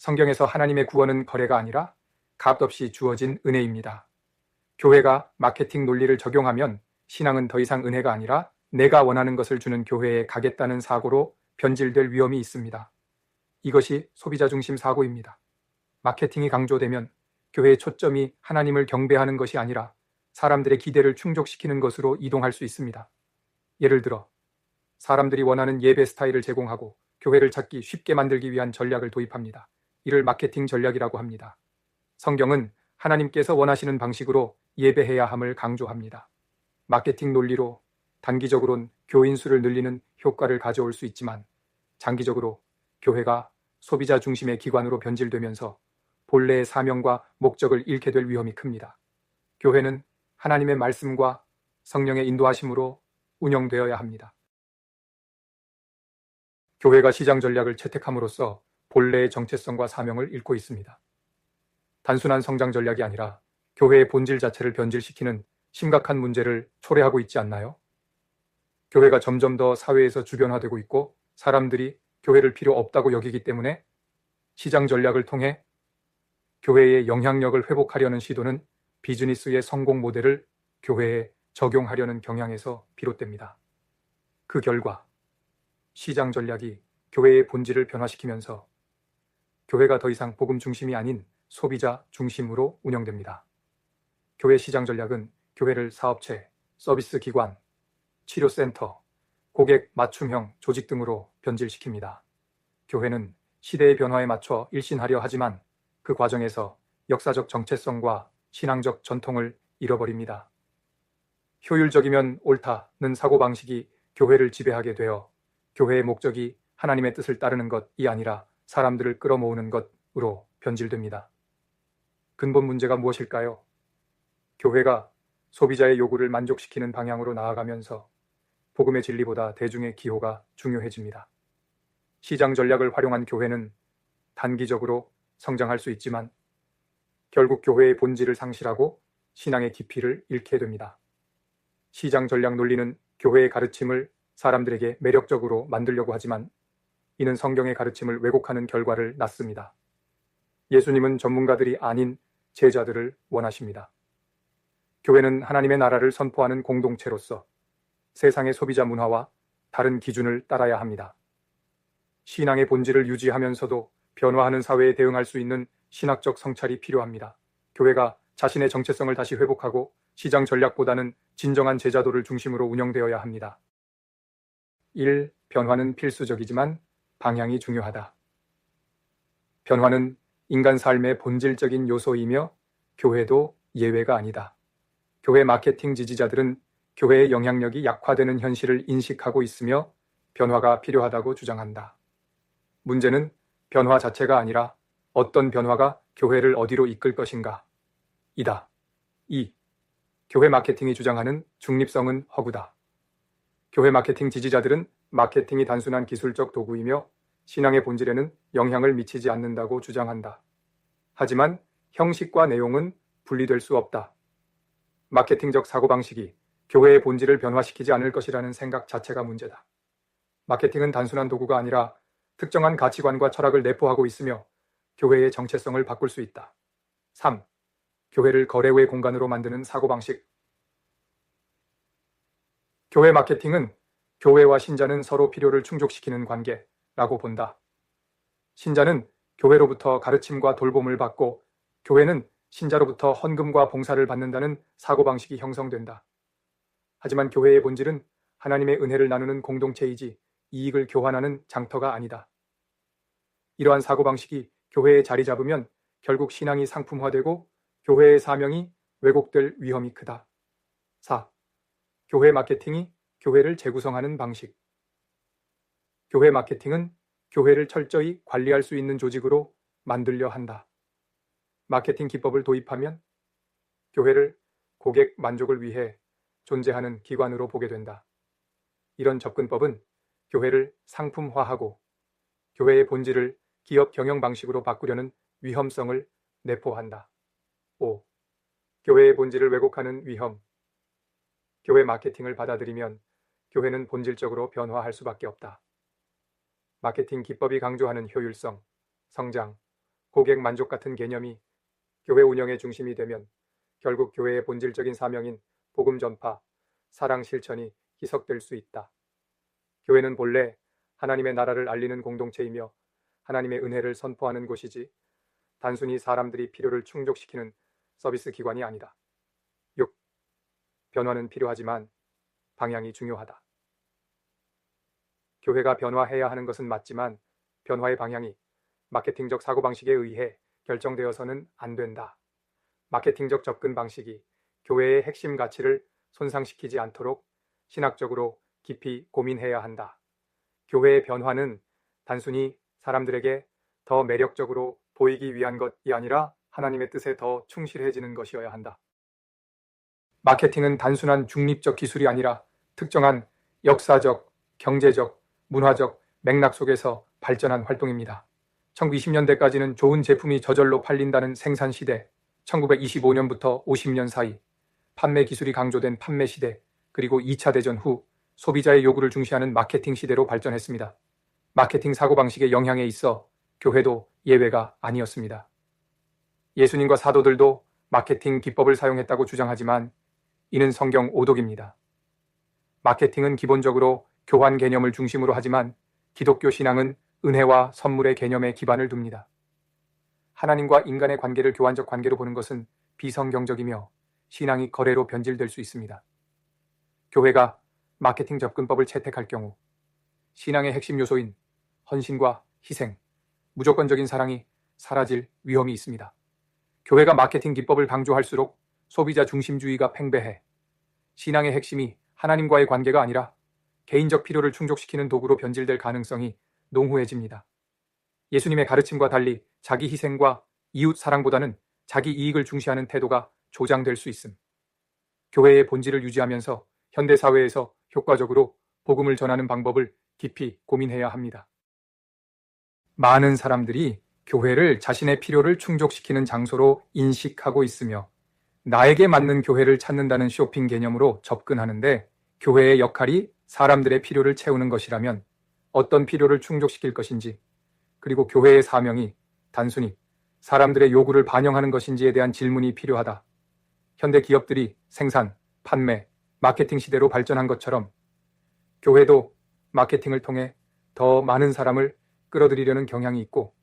성경에서 하나님의 구원은 거래가 아니라 값 없이 주어진 은혜입니다. 교회가 마케팅 논리를 적용하면 신앙은 더 이상 은혜가 아니라 내가 원하는 것을 주는 교회에 가겠다는 사고로 변질될 위험이 있습니다. 이것이 소비자 중심 사고입니다. 마케팅이 강조되면 교회의 초점이 하나님을 경배하는 것이 아니라 사람들의 기대를 충족시키는 것으로 이동할 수 있습니다. 예를 들어 사람들이 원하는 예배 스타일을 제공하고 교회를 찾기 쉽게 만들기 위한 전략을 도입합니다. 이를 마케팅 전략이라고 합니다. 성경은 하나님께서 원하시는 방식으로 예배해야 함을 강조합니다. 마케팅 논리로 단기적으론 교인 수를 늘리는 효과를 가져올 수 있지만 장기적으로 교회가 소비자 중심의 기관으로 변질되면서 본래의 사명과 목적을 잃게 될 위험이 큽니다. 교회는 하나님의 말씀과 성령의 인도하심으로 운영되어야 합니다. 교회가 시장 전략을 채택함으로써 본래의 정체성과 사명을 잃고 있습니다. 단순한 성장 전략이 아니라 교회의 본질 자체를 변질시키는 심각한 문제를 초래하고 있지 않나요? 교회가 점점 더 사회에서 주변화되고 있고 사람들이 교회를 필요 없다고 여기기 때문에 시장 전략을 통해 교회의 영향력을 회복하려는 시도는 비즈니스의 성공 모델을 교회에 적용하려는 경향에서 비롯됩니다. 그 결과 시장 전략이 교회의 본질을 변화시키면서 교회가 더 이상 복음 중심이 아닌 소비자 중심으로 운영됩니다. 교회 시장 전략은 교회를 사업체, 서비스 기관, 치료센터, 고객 맞춤형 조직 등으로 변질시킵니다. 교회는 시대의 변화에 맞춰 일신하려 하지만 그 과정에서 역사적 정체성과 신앙적 전통을 잃어버립니다. 효율적이면 옳다는 사고방식이 교회를 지배하게 되어 교회의 목적이 하나님의 뜻을 따르는 것이 아니라 사람들을 끌어모으는 것으로 변질됩니다. 근본 문제가 무엇일까요? 교회가 소비자의 요구를 만족시키는 방향으로 나아가면서 복음의 진리보다 대중의 기호가 중요해집니다. 시장 전략을 활용한 교회는 단기적으로 성장할 수 있지만 결국 교회의 본질을 상실하고 신앙의 깊이를 잃게 됩니다. 시장 전략 논리는 교회의 가르침을 사람들에게 매력적으로 만들려고 하지만 이는 성경의 가르침을 왜곡하는 결과를 낳습니다. 예수님은 전문가들이 아닌 제자들을 원하십니다. 교회는 하나님의 나라를 선포하는 공동체로서 세상의 소비자 문화와 다른 기준을 따라야 합니다. 신앙의 본질을 유지하면서도 변화하는 사회에 대응할 수 있는 신학적 성찰이 필요합니다. 교회가 자신의 정체성을 다시 회복하고 시장 전략보다는 진정한 제자도를 중심으로 운영되어야 합니다. 1. 변화는 필수적이지만 방향이 중요하다. 변화는 인간 삶의 본질적인 요소이며 교회도 예외가 아니다. 교회 마케팅 지지자들은 교회의 영향력이 약화되는 현실을 인식하고 있으며 변화가 필요하다고 주장한다. 문제는 변화 자체가 아니라 어떤 변화가 교회를 어디로 이끌 것인가 이다. 2. 교회 마케팅이 주장하는 중립성은 허구다. 교회 마케팅 지지자들은 마케팅이 단순한 기술적 도구이며 신앙의 본질에는 영향을 미치지 않는다고 주장한다. 하지만 형식과 내용은 분리될 수 없다. 마케팅적 사고방식이 교회의 본질을 변화시키지 않을 것이라는 생각 자체가 문제다. 마케팅은 단순한 도구가 아니라 특정한 가치관과 철학을 내포하고 있으며 교회의 정체성을 바꿀 수 있다. 3. 교회를 거래의 공간으로 만드는 사고방식. 교회 마케팅은 교회와 신자는 서로 필요를 충족시키는 관계라고 본다. 신자는 교회로부터 가르침과 돌봄을 받고 교회는 신자로부터 헌금과 봉사를 받는다는 사고방식이 형성된다. 하지만 교회의 본질은 하나님의 은혜를 나누는 공동체이지 이익을 교환하는 장터가 아니다. 이러한 사고방식이 교회에 자리 잡으면 결국 신앙이 상품화되고 교회의 사명이 왜곡될 위험이 크다. 4. 교회 마케팅이 교회를 재구성하는 방식. 교회 마케팅은 교회를 철저히 관리할 수 있는 조직으로 만들려 한다. 마케팅 기법을 도입하면 교회를 고객 만족을 위해 존재하는 기관으로 보게 된다. 이런 접근법은 교회를 상품화하고 교회의 본질을 기업 경영 방식으로 바꾸려는 위험성을 내포한다. 5. 교회의 본질을 왜곡하는 위험. 교회 마케팅을 받아들이면 교회는 본질적으로 변화할 수밖에 없다. 마케팅 기법이 강조하는 효율성, 성장, 고객 만족 같은 개념이 교회 운영의 중심이 되면 결국 교회의 본질적인 사명인 복음 전파, 사랑 실천이 희석될 수 있다. 교회는 본래 하나님의 나라를 알리는 공동체이며 하나님의 은혜를 선포하는 곳이지 단순히 사람들이 필요를 충족시키는 서비스 기관이 아니다. 6. 변화는 필요하지만 방향이 중요하다. 교회가 변화해야 하는 것은 맞지만 변화의 방향이 마케팅적 사고방식에 의해 결정되어서는 안 된다. 마케팅적 접근 방식이 교회의 핵심 가치를 손상시키지 않도록 신학적으로 깊이 고민해야 한다. 교회의 변화는 단순히 사람들에게 더 매력적으로 보이기 위한 것이 아니라 하나님의 뜻에 더 충실해지는 것이어야 한다. 마케팅은 단순한 중립적 기술이 아니라 특정한 역사적, 경제적, 문화적 맥락 속에서 발전한 활동입니다. 1920년대까지는 좋은 제품이 저절로 팔린다는 생산 시대, 1925년부터 50년 사이 판매 기술이 강조된 판매 시대, 그리고 2차 대전 후 소비자의 요구를 중시하는 마케팅 시대로 발전했습니다. 마케팅 사고방식의 영향에 있어 교회도 예외가 아니었습니다. 예수님과 사도들도 마케팅 기법을 사용했다고 주장하지만 이는 성경 오독입니다. 마케팅은 기본적으로 교환 개념을 중심으로 하지만 기독교 신앙은 은혜와 선물의 개념에 기반을 둡니다. 하나님과 인간의 관계를 교환적 관계로 보는 것은 비성경적이며 신앙이 거래로 변질될 수 있습니다. 교회가 마케팅 접근법을 채택할 경우 신앙의 핵심 요소인 헌신과 희생, 무조건적인 사랑이 사라질 위험이 있습니다. 교회가 마케팅 기법을 강조할수록 소비자 중심주의가 팽배해 신앙의 핵심이 하나님과의 관계가 아니라 개인적 필요를 충족시키는 도구로 변질될 가능성이 농후해집니다. 예수님의 가르침과 달리 자기 희생과 이웃 사랑보다는 자기 이익을 중시하는 태도가 조장될 수 있음. 교회의 본질을 유지하면서 현대사회에서 효과적으로 복음을 전하는 방법을 깊이 고민해야 합니다. 많은 사람들이 교회를 자신의 필요를 충족시키는 장소로 인식하고 있으며 나에게 맞는 교회를 찾는다는 쇼핑 개념으로 접근하는데 교회의 역할이 사람들의 필요를 채우는 것이라면 어떤 필요를 충족시킬 것인지 그리고 교회의 사명이 단순히 사람들의 요구를 반영하는 것인지에 대한 질문이 필요하다. 현대 기업들이 생산, 판매, 마케팅 시대로 발전한 것처럼 교회도 마케팅을 통해 더 많은 사람을 끌어들이려는 경향이 있고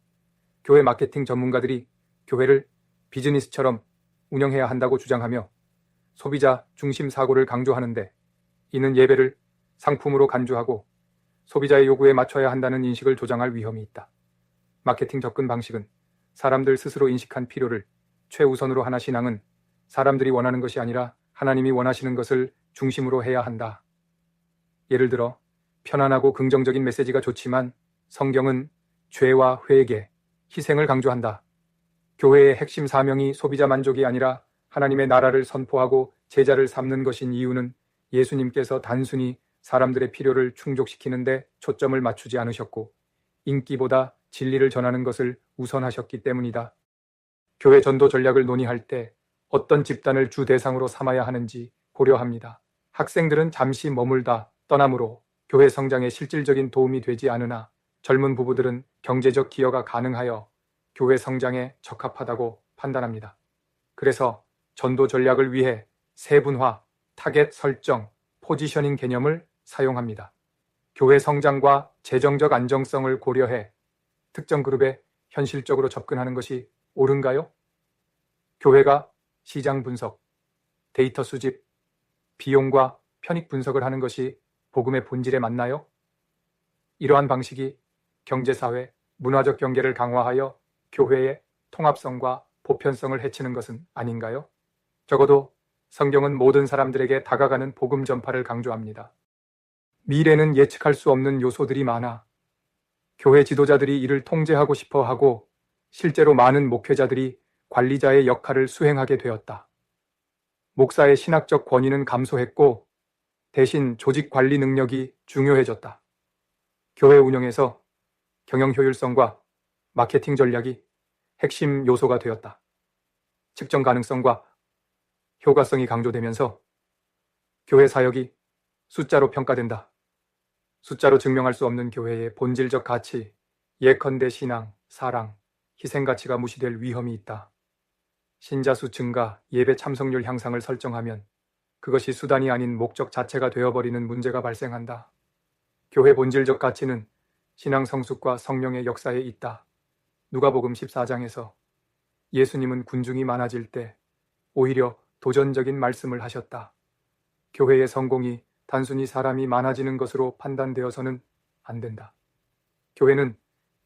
교회 마케팅 전문가들이 교회를 비즈니스처럼 운영해야 한다고 주장하며 소비자 중심 사고를 강조하는데 이는 예배를 상품으로 간주하고 소비자의 요구에 맞춰야 한다는 인식을 조장할 위험이 있다. 마케팅 접근 방식은 사람들 스스로 인식한 필요를 최우선으로 하나 신앙은 사람들이 원하는 것이 아니라 하나님이 원하시는 것을 중심으로 해야 한다. 예를 들어 편안하고 긍정적인 메시지가 좋지만 성경은 죄와 회개, 희생을 강조한다. 교회의 핵심 사명이 소비자 만족이 아니라 하나님의 나라를 선포하고 제자를 삼는 것인 이유는 예수님께서 단순히 사람들의 필요를 충족시키는데 초점을 맞추지 않으셨고 인기보다 진리를 전하는 것을 우선하셨기 때문이다. 교회 전도 전략을 논의할 때 어떤 집단을 주 대상으로 삼아야 하는지 고려합니다. 학생들은 잠시 머물다 떠나므로 교회 성장에 실질적인 도움이 되지 않으나 젊은 부부들은 경제적 기여가 가능하여 교회 성장에 적합하다고 판단합니다. 그래서 전도 전략을 위해 세분화, 타겟 설정, 포지셔닝 개념을 사용합니다. 교회 성장과 재정적 안정성을 고려해 특정 그룹에 현실적으로 접근하는 것이 옳은가요? 교회가 시장 분석, 데이터 수집, 비용과 편익 분석을 하는 것이 복음의 본질에 맞나요? 이러한 방식이 경제사회, 문화적 경계를 강화하여 교회의 통합성과 보편성을 해치는 것은 아닌가요? 적어도 성경은 모든 사람들에게 다가가는 복음 전파를 강조합니다. 미래는 예측할 수 없는 요소들이 많아 교회 지도자들이 이를 통제하고 싶어 하고 실제로 많은 목회자들이 관리자의 역할을 수행하게 되었다. 목사의 신학적 권위는 감소했고 대신 조직 관리 능력이 중요해졌다. 교회 운영에서 경영 효율성과 마케팅 전략이 핵심 요소가 되었다. 측정 가능성과 효과성이 강조되면서 교회 사역이 숫자로 평가된다. 숫자로 증명할 수 없는 교회의 본질적 가치, 예컨대 신앙, 사랑, 희생 가치가 무시될 위험이 있다. 신자 수 증가, 예배 참석률 향상을 설정하면 그것이 수단이 아닌 목적 자체가 되어버리는 문제가 발생한다. 교회 본질적 가치는 신앙 성숙과 성령의 역사에 있다. 누가복음 14장에서 예수님은 군중이 많아질 때 오히려 도전적인 말씀을 하셨다. 교회의 성공이 단순히 사람이 많아지는 것으로 판단되어서는 안 된다. 교회는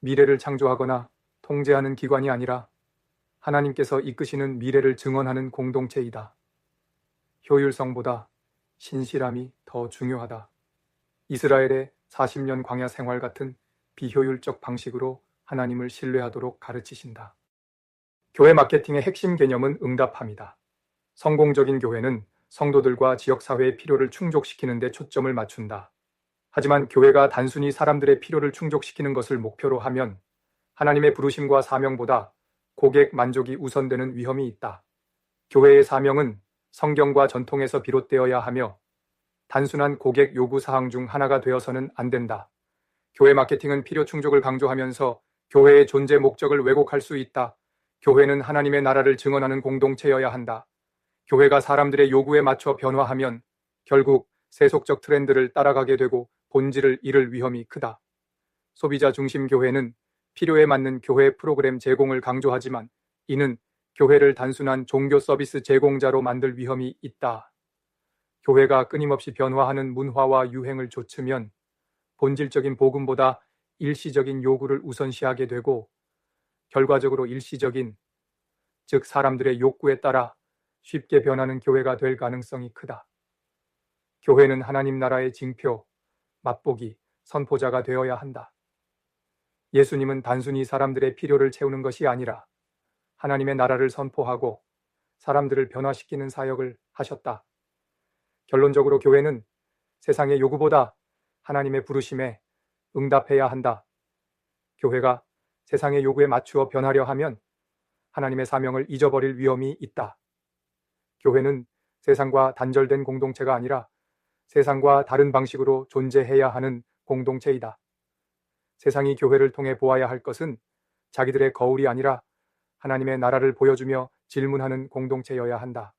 미래를 창조하거나 통제하는 기관이 아니라 하나님께서 이끄시는 미래를 증언하는 공동체이다. 효율성보다 신실함이 더 중요하다. 이스라엘의 40년 광야 생활 같은 비효율적 방식으로 하나님을 신뢰하도록 가르치신다. 교회 마케팅의 핵심 개념은 응답함이다. 성공적인 교회는 성도들과 지역사회의 필요를 충족시키는 데 초점을 맞춘다. 하지만 교회가 단순히 사람들의 필요를 충족시키는 것을 목표로 하면 하나님의 부르심과 사명보다 고객 만족이 우선되는 위험이 있다. 교회의 사명은 성경과 전통에서 비롯되어야 하며 단순한 고객 요구 사항 중 하나가 되어서는 안 된다. 교회 마케팅은 필요 충족을 강조하면서 교회의 존재 목적을 왜곡할 수 있다. 교회는 하나님의 나라를 증언하는 공동체여야 한다. 교회가 사람들의 요구에 맞춰 변화하면 결국 세속적 트렌드를 따라가게 되고 본질을 잃을 위험이 크다. 소비자 중심 교회는 필요에 맞는 교회 프로그램 제공을 강조하지만 이는 교회를 단순한 종교 서비스 제공자로 만들 위험이 있다. 교회가 끊임없이 변화하는 문화와 유행을 좇으면 본질적인 복음보다 일시적인 요구를 우선시하게 되고 결과적으로 일시적인, 즉 사람들의 욕구에 따라 쉽게 변하는 교회가 될 가능성이 크다. 교회는 하나님 나라의 징표, 맛보기, 선포자가 되어야 한다. 예수님은 단순히 사람들의 필요를 채우는 것이 아니라 하나님의 나라를 선포하고 사람들을 변화시키는 사역을 하셨다. 결론적으로 교회는 세상의 요구보다 하나님의 부르심에 응답해야 한다. 교회가 세상의 요구에 맞추어 변하려 하면 하나님의 사명을 잊어버릴 위험이 있다. 교회는 세상과 단절된 공동체가 아니라 세상과 다른 방식으로 존재해야 하는 공동체이다. 세상이 교회를 통해 보아야 할 것은 자기들의 거울이 아니라 하나님의 나라를 보여주며 질문하는 공동체여야 한다.